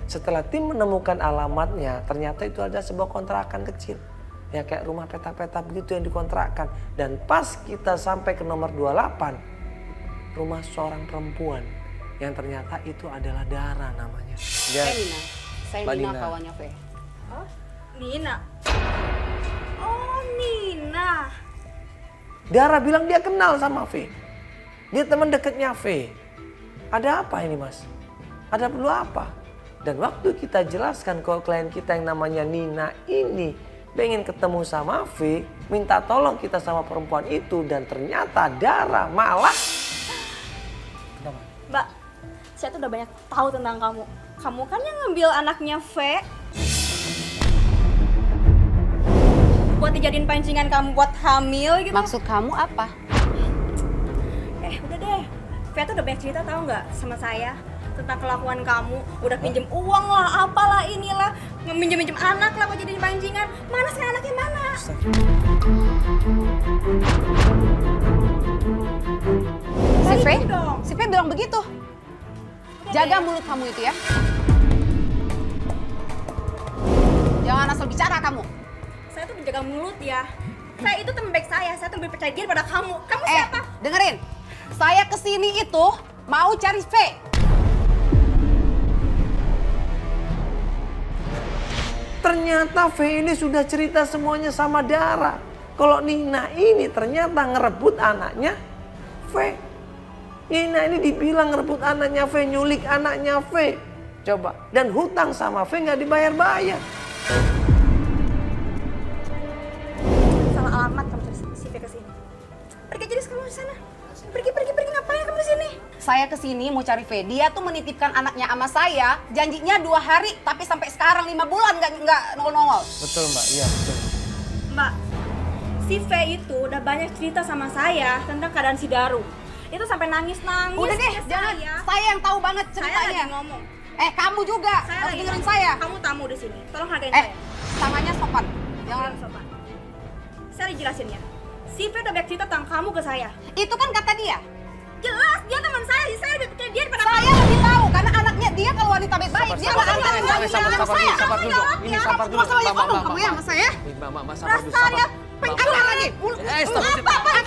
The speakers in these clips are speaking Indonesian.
Setelah tim menemukan alamatnya, ternyata itu ada sebuah kontrakan kecil. Ya kayak rumah peta-peta begitu yang dikontrakkan. Dan pas kita sampai ke nomor 28, rumah seorang perempuan. Yang ternyata itu adalah Dara namanya. Saya Nina. Saya Nina, kawannya Fe. Oh, Nina. Oh, Nina. Dara bilang dia kenal sama Fe. Dia teman dekatnya Fe. Ada apa ini mas? Ada perlu apa? Dan waktu kita jelaskan ke klien kita yang namanya Nina ini pengen ketemu sama V, minta tolong kita sama perempuan itu dan ternyata Dara malah. Kenapa? Mbak, saya tuh udah banyak tahu tentang kamu. Kamu kan yang ngambil anaknya V buat dijadiin pancingan kamu buat hamil gitu. Maksud kamu apa? Udah deh. V tuh udah banyak cerita tahu nggak sama saya tentang kelakuan kamu. Udah pinjem uang lah, apalah inilah, minjem anak lah buat jadiin pancingan. Mana sekarang anaknya mana? Si V bilang begitu. Jaga mulut kamu itu ya. Jangan asal bicara kamu. Saya tuh menjaga mulut ya. Saya itu teman baik saya tuh lebih percaya diri pada kamu. Kamu siapa? Dengerin. Saya kesini itu mau cari V. Ternyata V ini sudah cerita semuanya sama Dara. Kalau Nina ini ternyata ngerebut anaknya V. Nina ini dibilang ngerebut anaknya V, nyulik anaknya V. Coba, dan hutang sama V nggak dibayar-bayar. Salah alamat kamu cari si V kesini. Pergi jadi kamu di sana. Pergi, ngapain kamu di sini? Saya kesini mau cari V. Dia tuh menitipkan anaknya sama saya, janjinya 2 hari, tapi sampai sekarang 5 bulan nggak nongol-nongol. Betul mbak, iya betul. Mbak, si V itu udah banyak cerita sama saya tentang keadaan si Daru. Itu sampai nangis-nangis. Udah deh, jangan. Saya yang tahu banget ceritanya. Saya lagi ngomong. Kamu juga. Saya Harus lagi dengerin ngomong. saya. Kamu tamu di sini. Tolong hargain saya. Samanya sopan. Jangan sopan. Saya dijelasin ya. Si V udah banyak cerita tentang kamu ke saya. Itu kan kata dia. Jelas, dia teman saya lebih percaya dia daripada Saya kamu. lebih tahu karena anaknya dia kalau wanita baik-baik dia nggak akan sabar dulu. Ini sabar dulu. Masalah yang ngomong kamu ya sama saya. Mbak sabar dulu. Rasanya Apa lagi? apa?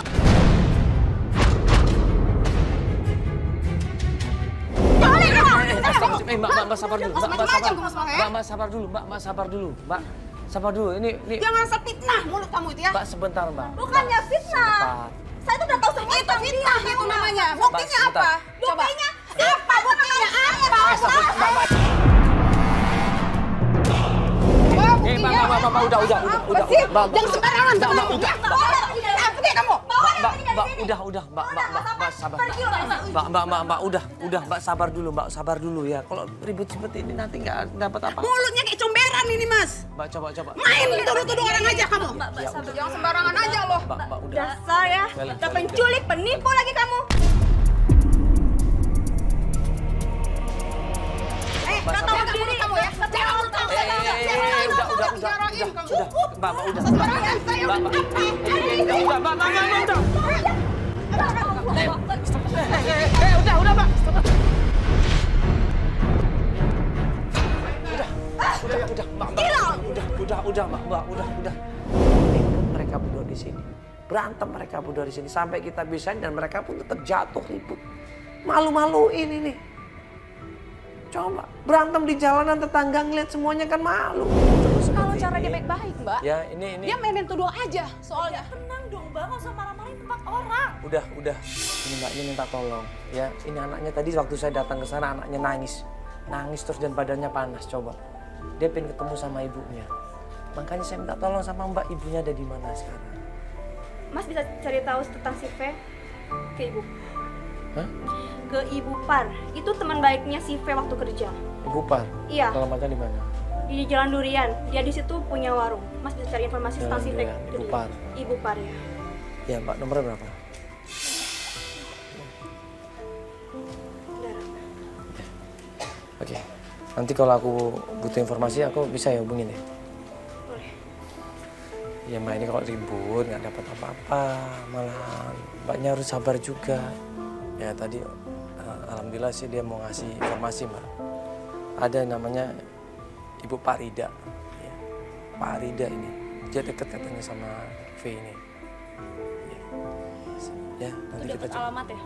Mbak sabar dulu. Mbak sabar dulu. Ini. Jangan fitnah mulut kamu itu ya. Mbak sebentar mbak. Bukannya fitnah. Saya tuh udah tahu semua Itu tentang fitnah dia. itu namanya. Buktinya Mbak, apa? sebentar. Coba. Buktinya Apa buktinya? Apa? Mbak udah. Jangan sembarangan. Pergi kamu. Mbak sabar. Mbak sabar dulu ya. Kalau ribut seperti ini nanti nggak dapat apa. Mulutnya kayak comberan ini mas. Mbak coba. Main tuduh-tuduh orang aja kamu. Jangan sembarangan aja loh. Mbak udah. Dasar ya, udah penculik, penipu lagi kamu. Gak tahu diri kamu ya. Jangan utang. Udah. Mbak udah. Sembarangan saya udah. Udah, Mbak. Udah, Mbak. Ribut mereka berdua di sini. Berantem mereka berdua di sini sampai kita bisain dan mereka pun tetap jatuh ribut. Malu-maluin ini. Coba berantem di jalanan tetangga ngeliat semuanya kan malu. Kalau cara dia baik-baik mbak. Ya ini. Dia mainin tuduh aja soalnya. Tenang dong bang, nggak usah marah-marahin tempat orang. Udah. Ini Mbak, ini minta tolong. Ya, ini anaknya tadi waktu saya datang ke sana anaknya nangis. Nangis terus dan badannya panas, coba. Dia pengen ketemu sama ibunya. Makanya saya minta tolong sama Mbak, ibunya ada di mana sekarang. Mas bisa cari tahu tentang si V ke ibu. Hah? Ke Ibu Par. Itu teman baiknya si V waktu kerja. Ibu Par? Iya. Alamatnya di mana? Di Jalan Durian. Dia di situ punya warung. Mas bisa cari informasi tentang si V. Durian, Ibu Par. Ibu Par ya. Ya Mbak, nomornya berapa? Oke. Nanti kalau aku butuh informasi aku bisa ya hubungin ya? Boleh. Ya Mbak, ini kalau ribut nggak dapat apa-apa. Malah Mbaknya harus sabar juga. Ya tadi alhamdulillah sih dia mau ngasih informasi Mbak. Ada yang namanya Ibu Parida. Ya. Parida ini, dia dekat katanya sama V ini. Ya, nanti Udah kita dapat coba. alamat ya?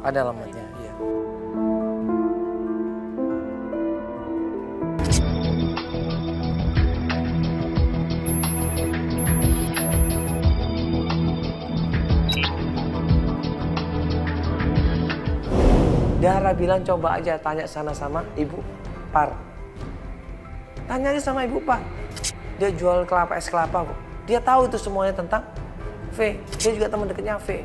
Ada alamatnya, iya. Dara bilang coba aja tanya sana sama Ibu Par. Tanya aja sama Ibu Par. Dia jual kelapa, es kelapa kok. Dia tahu itu semuanya tentang V. Dia juga teman dekatnya V.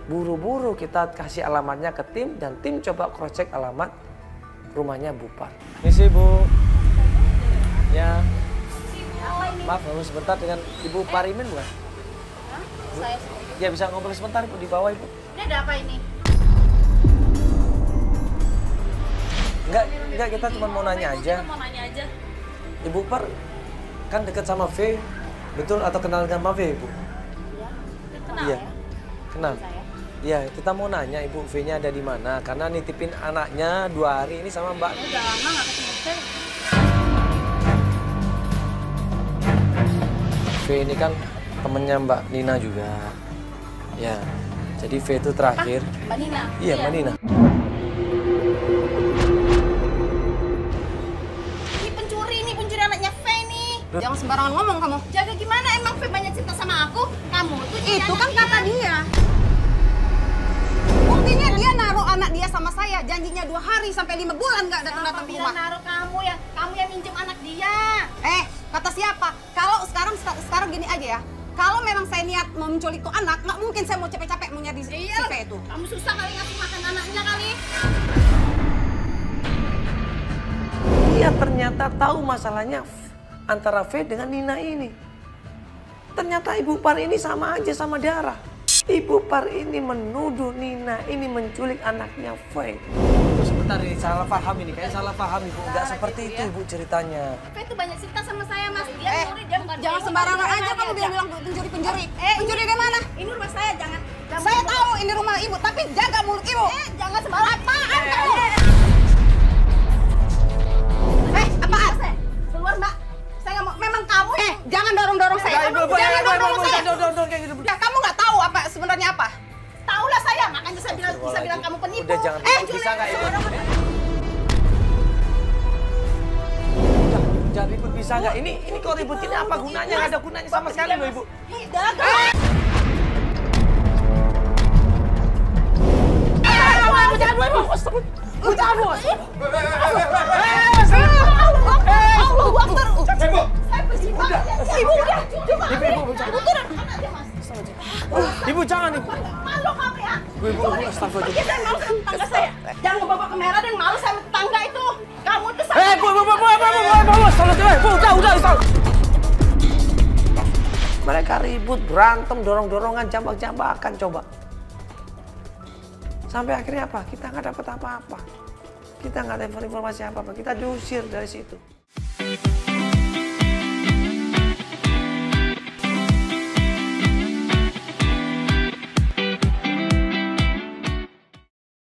Buru-buru kita kasih alamatnya ke tim dan tim coba cross check alamat rumahnya Bu Par. Ini sih Bu. Ya. Maaf, ngobrol sebentar dengan Ibu Parimin bukan? Saya Ya bisa ngobrol sebentar Bu di bawah Ibu. ini ada apa ini? Enggak kita cuma mau nanya aja. Mau nanya aja. Ibu Par kan dekat sama V, betul atau kenal dengan V Ibu? Kenal Iya. ya? Kenal. Iya, kita mau nanya Ibu V-nya ada di mana karena nitipin anaknya 2 hari ini sama Mbak. Udah lama nggak ketemu saya. V ini kan temennya Mbak Nina juga. Ya, jadi V itu terakhir. Mbak Nina. Iya, Mbak Nina. Ini pencuri anaknya V nih. Jangan sembarangan ngomong kamu. Jaga gimana emang V banyak cerita sama aku? Kamu tuh itu kan kata dia. Buktinya dia naruh anak dia sama saya. Janjinya 2 hari sampai 5 bulan nggak datang-datang ke rumah. Naruh kamu yang minjem anak dia. Kata siapa? Kalau sekarang gini aja ya. Kalau memang saya niat mau menculik tuh anak, nggak mungkin saya mau capek-capek mau nyari si V itu. Kamu susah kali ngasih makan anaknya kali. Dia ternyata tahu masalahnya antara V dengan Nina ini. Ternyata Ibu Par ini sama aja sama Dara. Ibu Par ini menuduh Nina ini menculik anaknya V. Sebentar ini salah paham ini, kayak salah paham Ibu. Enggak seperti itu Ibu ceritanya. V itu banyak cerita sama saya Mas. Dia nyuri, dia bukan. Jangan sembarangan aja kamu bilang-bilang pencuri. Pencuri dari mana? Ini rumah saya, jangan. Saya tahu ini rumah ibu, tapi jaga mulut ibu. Jangan sembarangan. Apaan kamu? Apaan? Keluar Mbak. Saya nggak mau. Memang kamu jangan dorong-dorong saya. Jangan dorong saya. Ya, kamu nggak tahu apa sebenarnya apa? Tahulah saya, makanya saya bisa bilang kamu penipu. Udah jangan bisa nggak Ibu? Jangan ribut bisa nggak? Ini kok ribut ini apa gunanya? Nggak ada gunanya sama sekali loh Ibu. Ibu jangan Ibu. Malu kamu ya. Ibu astagfirullah. Saya malu sama tetangga saya. Jangan bawa kamera dan malu sama tetangga itu. Kamu tuh Bu, udah. Mereka ribut, berantem, dorong-dorongan, jambak-jambakan coba. Sampai akhirnya apa? Kita nggak dapat apa-apa. Kita nggak ada informasi apa-apa. Kita diusir dari situ.